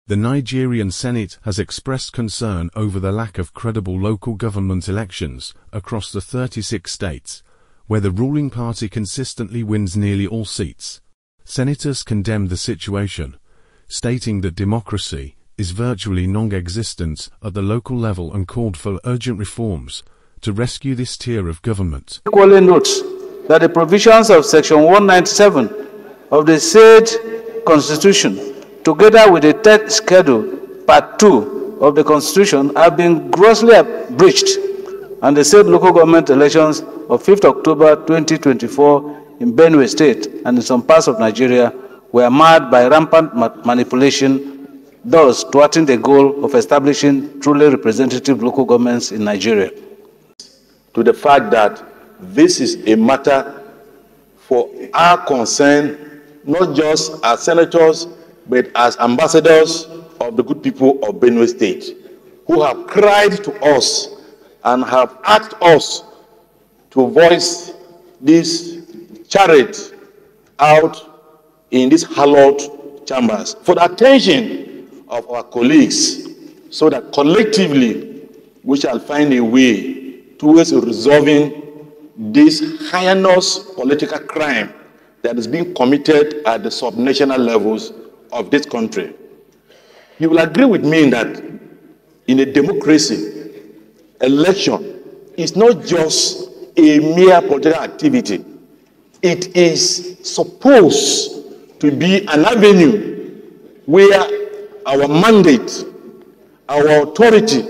The Nigerian Senate has expressed concern over the lack of credible local government elections across the 36 states, where the ruling party consistently wins nearly all seats. Senators condemned the situation, stating that democracy is virtually non-existent at the local level and called for urgent reforms to rescue this tier of government. Equally notes that the provisions of Section 197 of the said Constitution, together with the third schedule, Part 2 of the Constitution, have been grossly breached, and the said local government elections of 5th October 2024 in Benue State and in some parts of Nigeria were marred by rampant manipulation, thus thwarting the goal of establishing truly representative local governments in Nigeria. To the fact that this is a matter for our concern, not just as senators, but as ambassadors of the good people of Benue State, who have cried to us and have asked us to voice this charity out in these hallowed chambers for the attention of our colleagues, so that collectively we shall find a way towards resolving this heinous political crime that is being committed at the subnational levels of this country. You will agree with me that in a democracy, election is not just a mere political activity. It is supposed to be an avenue where our mandate, our authority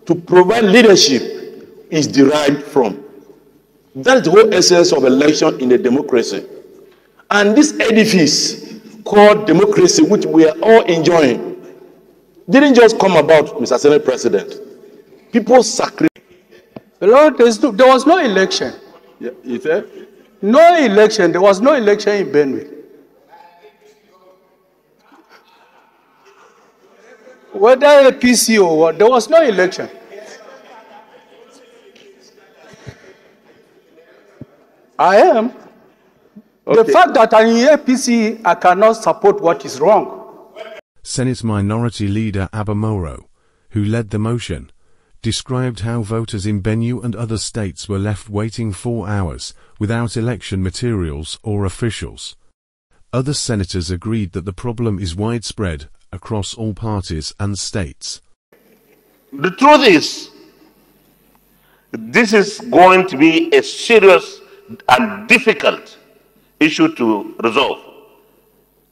to provide leadership is derived from. That's the whole essence of election in a democracy. And this edifice called democracy, which we are all enjoying, didn't just come about, Mr. Senate President. People sacrificed. Lord, there was no election. Yeah, you said? No election. There was no election in Benue. Whether APC or what, there was no election. I am. Okay. The fact that I'm in APC, I cannot support what is wrong. Senate Minority Leader Abba Moro, who led the motion, described how voters in Benue and other states were left waiting 4 hours without election materials or officials. Other senators agreed that the problem is widespread across all parties and states. The truth is, this is going to be a serious and difficult issue to resolve.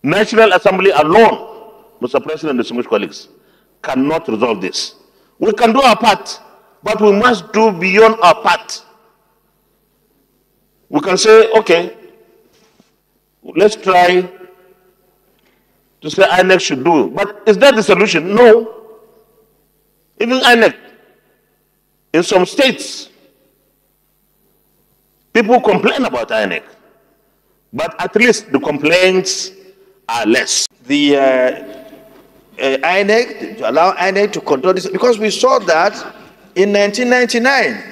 National Assembly alone, Mr. President and distinguished colleagues, cannot resolve this. We can do our part, but we must do beyond our part. We can say, okay, let's try to say INEC should do. But is that the solution? No. Even INEC, in some states, people complain about INEC. But at least the complaints are less. The INEC, to allow INEC to control this, because we saw that in 1999,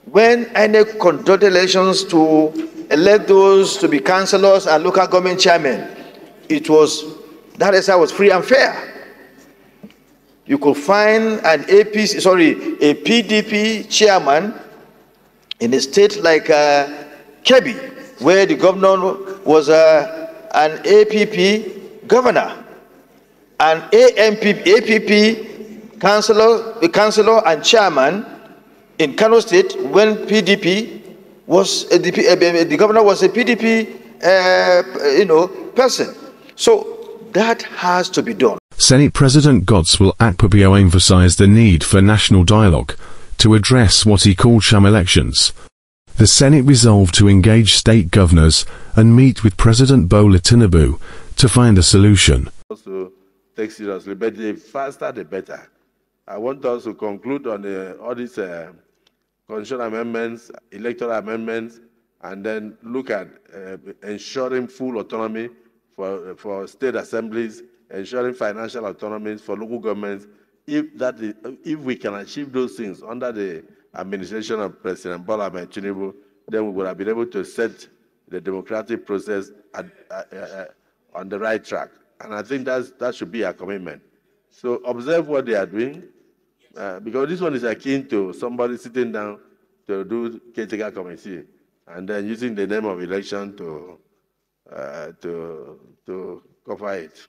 when INEC conducted elections to elect those to be councillors and local government chairmen, that exercise was free and fair. You could find a PDP chairman in a state like Kebbi, where the governor was an APP governor, an APP councillor and chairman in Kano State when PDP was the governor was a PDP person. So that has to be done. Senate President Godswill Akpabio emphasized the need for national dialogue to address what he called sham elections. The Senate resolved to engage state governors and meet with President Bola Tinubu to find a solution. Also take seriously, but the faster the better. I want us to conclude on all these constitutional amendments, electoral amendments, and then look at ensuring full autonomy for state assemblies, ensuring financial autonomy for local governments. If we can achieve those things under the administration of President Bola Tinubu, then we would have been able to set the democratic process on the right track. And I think that should be our commitment. So observe what they are doing, because this one is akin to somebody sitting down to do caretaker committee and then using the name of election to cover it.